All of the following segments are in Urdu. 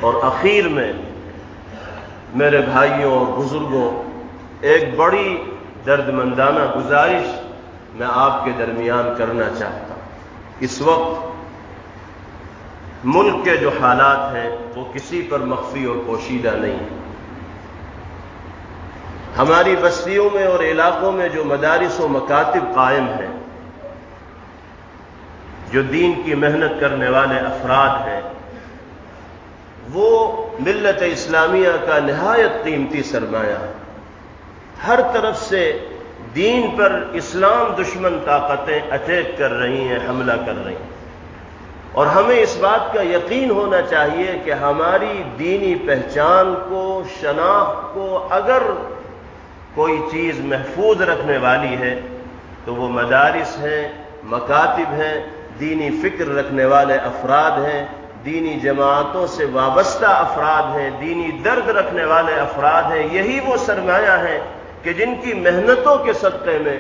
اور اخیر میں میرے بھائیوں اور بزرگوں، ایک بڑی درد مندانہ گزارش میں آپ کے درمیان کرنا چاہتا ہوں۔ اس وقت ملک کے جو حالات ہیں وہ کسی پر مخفی اور پوشیدہ نہیں ہیں۔ ہماری بستیوں میں اور علاقوں میں جو مدارس و مکاتب قائم ہیں، جو دین کی محنت کرنے والے افراد ہیں، وہ ملت اسلامیہ کا نہایت قیمتی سرمایہ ہے۔ ہر طرف سے دین پر اسلام دشمن طاقتیں اٹیک کر رہی ہیں، حملہ کر رہی ہیں، اور ہمیں اس بات کا یقین ہونا چاہیے کہ ہماری دینی پہچان کو، شناخت کو اگر کوئی چیز محفوظ رکھنے والی ہے تو وہ مدارس ہیں، مکاتب ہیں، دینی فکر رکھنے والے افراد ہیں، دینی جماعتوں سے وابستہ افراد ہیں، دینی درد رکھنے والے افراد ہیں۔ یہی وہ سرمایہ ہیں کہ جن کی محنتوں کے صدقے میں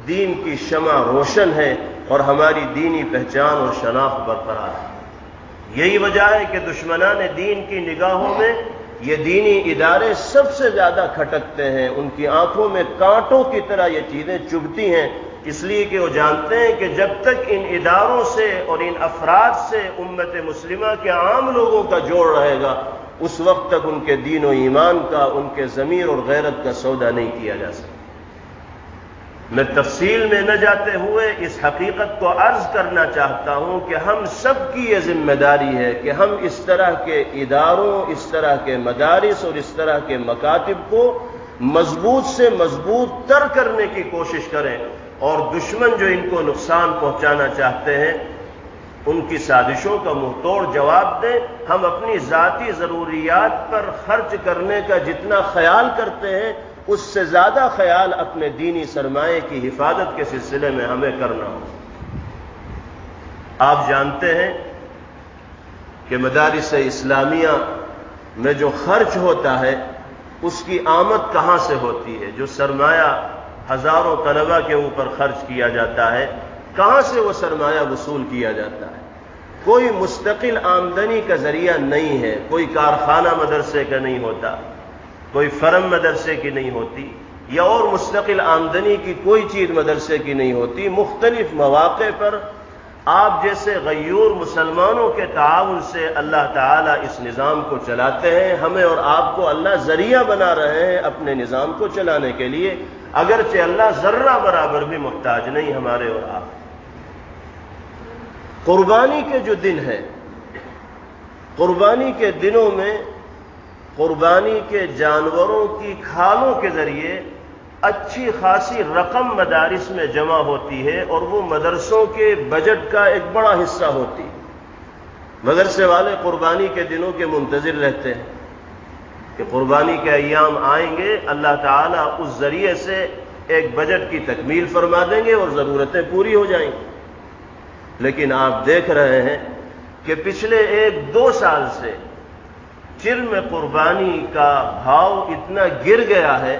دین کی شمع روشن ہے اور ہماری دینی پہچان اور شناخت برقرار ہے۔ یہی وجہ ہے کہ دشمنان دین کی نگاہوں میں یہ دینی ادارے سب سے زیادہ کھٹکتے ہیں، ان کی آنکھوں میں کانٹوں کی طرح یہ چیزیں چبھتی ہیں، اس لیے کہ وہ جانتے ہیں کہ جب تک ان اداروں سے اور ان افراد سے امت مسلمہ کے عام لوگوں کا جوڑ رہے گا، اس وقت تک ان کے دین و ایمان کا، ان کے ضمیر اور غیرت کا سودا نہیں کیا جا سکتا۔ میں تفصیل میں نہ جاتے ہوئے اس حقیقت کو عرض کرنا چاہتا ہوں کہ ہم سب کی یہ ذمہ داری ہے کہ ہم اس طرح کے اداروں، اس طرح کے مدارس اور اس طرح کے مکاتب کو مضبوط سے مضبوط تر کرنے کی کوشش کریں، اور دشمن جو ان کو نقصان پہنچانا چاہتے ہیں ان کی سازشوں کا منہ توڑ جواب دیں۔ ہم اپنی ذاتی ضروریات پر خرچ کرنے کا جتنا خیال کرتے ہیں، اس سے زیادہ خیال اپنے دینی سرمایے کی حفاظت کے سلسلے میں ہمیں کرنا ہو۔ آپ جانتے ہیں کہ مدارس اسلامیہ میں جو خرچ ہوتا ہے اس کی آمد کہاں سے ہوتی ہے؟ جو سرمایہ ہزاروں طلبہ کے اوپر خرچ کیا جاتا ہے، کہاں سے وہ سرمایہ وصول کیا جاتا ہے؟ کوئی مستقل آمدنی کا ذریعہ نہیں ہے، کوئی کارخانہ مدرسے کا نہیں ہوتا، کوئی فرم مدرسے کی نہیں ہوتی، یا اور مستقل آمدنی کی کوئی چیز مدرسے کی نہیں ہوتی۔ مختلف مواقع پر آپ جیسے غیور مسلمانوں کے تعاون سے اللہ تعالیٰ اس نظام کو چلاتے ہیں۔ ہمیں اور آپ کو اللہ ذریعہ بنا رہے ہیں اپنے نظام کو چلانے کے لیے، اگرچہ اللہ ذرہ برابر بھی محتاج نہیں ہمارے اور آپ۔ قربانی کے جو دن ہیں، قربانی کے دنوں میں قربانی کے جانوروں کی کھالوں کے ذریعے اچھی خاصی رقم مدارس میں جمع ہوتی ہے، اور وہ مدرسوں کے بجٹ کا ایک بڑا حصہ ہوتی ہے۔ مدرسے والے قربانی کے دنوں کے منتظر رہتے ہیں کہ قربانی کے ایام آئیں گے، اللہ تعالیٰ اس ذریعے سے ایک بجٹ کی تکمیل فرما دیں گے اور ضرورتیں پوری ہو جائیں گی۔ لیکن آپ دیکھ رہے ہیں کہ پچھلے 1-2 سال سے چرم قربانی کا بھاؤ اتنا گر گیا ہے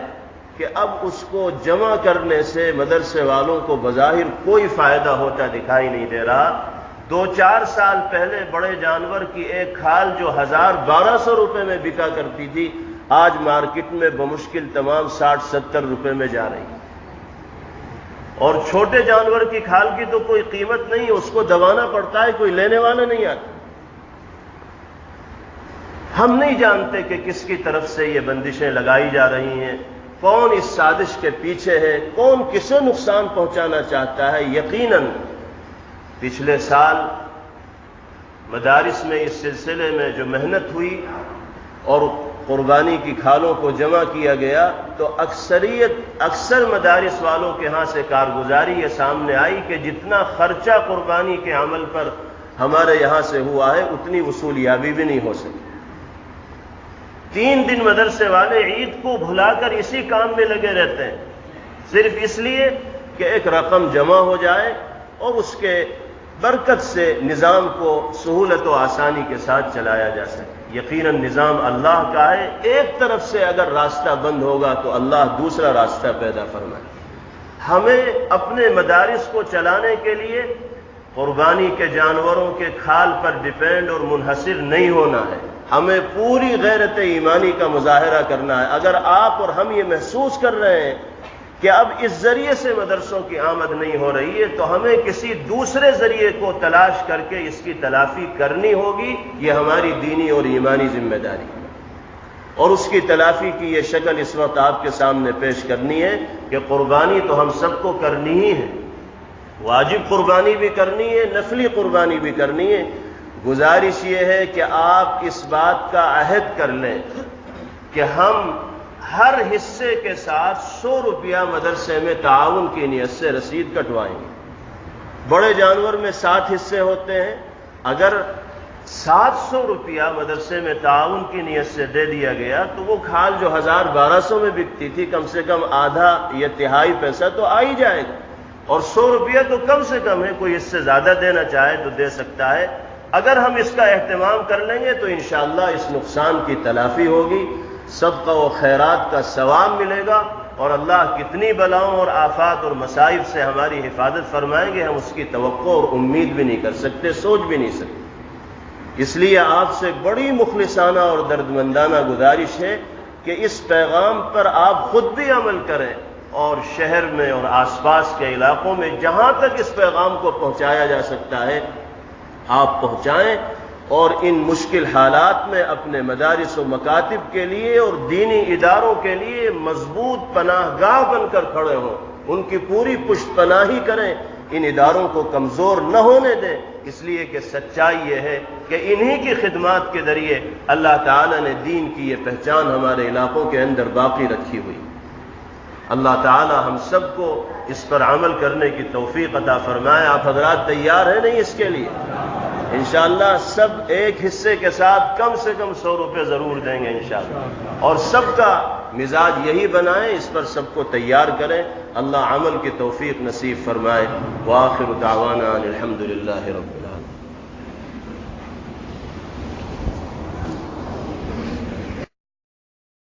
کہ اب اس کو جمع کرنے سے مدرسے والوں کو بظاہر کوئی فائدہ ہوتا دکھائی نہیں دے رہا۔ 2-4 سال پہلے بڑے جانور کی ایک کھال جو 1000-1200 روپے میں بکا کرتی تھی، آج مارکیٹ میں بمشکل تمام 60-70 روپے میں جا رہی ہے، اور چھوٹے جانور کی کھال کی تو کوئی قیمت نہیں، اس کو دبانا پڑتا ہے، کوئی لینے والا نہیں آتا۔ ہم نہیں جانتے کہ کس کی طرف سے یہ بندشیں لگائی جا رہی ہیں، کون اس سازش کے پیچھے ہے، کون کسے نقصان پہنچانا چاہتا ہے۔ یقیناً پچھلے سال مدارس میں اس سلسلے میں جو محنت ہوئی اور قربانی کی کھالوں کو جمع کیا گیا، تو اکثر مدارس والوں کے ہاں سے کارگزاری یہ سامنے آئی کہ جتنا خرچہ قربانی کے عمل پر ہمارے یہاں سے ہوا ہے اتنی وصولیابی بھی نہیں ہو سکی۔ 3 دن مدرسے والے عید کو بھلا کر اسی کام میں لگے رہتے ہیں، صرف اس لیے کہ ایک رقم جمع ہو جائے اور اس کے برکت سے نظام کو سہولت و آسانی کے ساتھ چلایا جا سکے۔ یقیناً نظام اللہ کا ہے، ایک طرف سے اگر راستہ بند ہوگا تو اللہ دوسرا راستہ پیدا فرمائے۔ ہمیں اپنے مدارس کو چلانے کے لیے قربانی کے جانوروں کے کھال پر ڈیپینڈ اور منحصر نہیں ہونا ہے۔ ہمیں پوری غیرت ایمانی کا مظاہرہ کرنا ہے۔ اگر آپ اور ہم یہ محسوس کر رہے ہیں کہ اب اس ذریعے سے مدرسوں کی آمد نہیں ہو رہی ہے تو ہمیں کسی دوسرے ذریعے کو تلاش کر کے اس کی تلافی کرنی ہوگی۔ یہ ہماری دینی اور ایمانی ذمہ داری ہے، اور اس کی تلافی کی یہ شکل اس وقت آپ کے سامنے پیش کرنی ہے کہ قربانی تو ہم سب کو کرنی ہی ہے، واجب قربانی بھی کرنی ہے، نفلی قربانی بھی کرنی ہے۔ گزارش یہ ہے کہ آپ اس بات کا عہد کر لیں کہ ہم ہر حصے کے ساتھ 100 روپیہ مدرسے میں تعاون کی نیت سے رسید کٹوائیں گے۔ بڑے جانور میں 7 حصے ہوتے ہیں، اگر 700 روپیہ مدرسے میں تعاون کی نیت سے دے دیا گیا تو وہ کھال جو 1200 میں بکتی تھی کم سے کم آدھا یا تہائی پیسہ تو آ ہی جائے گا، اور 100 روپیہ تو کم سے کم ہے، کوئی اس سے زیادہ دینا چاہے تو دے سکتا ہے۔ اگر ہم اس کا اہتمام کر لیں گے تو انشاءاللہ اس نقصان کی تلافی ہوگی، صدقہ و خیرات کا ثواب ملے گا، اور اللہ کتنی بلاؤں اور آفات اور مصائب سے ہماری حفاظت فرمائیں گے ہم اس کی توقع اور امید بھی نہیں کر سکتے، سوچ بھی نہیں سکتے۔ اس لیے آپ سے بڑی مخلصانہ اور دردمندانہ گزارش ہے کہ اس پیغام پر آپ خود بھی عمل کریں، اور شہر میں اور آس پاس کے علاقوں میں جہاں تک اس پیغام کو پہنچایا جا سکتا ہے آپ پہنچائیں، اور ان مشکل حالات میں اپنے مدارس و مکاتب کے لیے اور دینی اداروں کے لیے مضبوط پناہ گاہ بن کر کھڑے ہوں، ان کی پوری پشت پناہی کریں، ان اداروں کو کمزور نہ ہونے دیں، اس لیے کہ سچائی یہ ہے کہ انہی کی خدمات کے ذریعے اللہ تعالی نے دین کی یہ پہچان ہمارے علاقوں کے اندر باقی رکھی ہوئی۔ اللہ تعالی ہم سب کو اس پر عمل کرنے کی توفیق عطا فرمائے۔ آپ حضرات تیار ہیں نہیں اس کے لیے؟ انشاءاللہ سب ایک حصے کے ساتھ کم سے کم 100 روپے ضرور دیں گے انشاءاللہ، اور سب کا مزاج یہی بنائیں، اس پر سب کو تیار کریں۔ اللہ عمل کی توفیق نصیب فرمائے۔ وآخر دعوانا ان الحمدللہ رب العالمین۔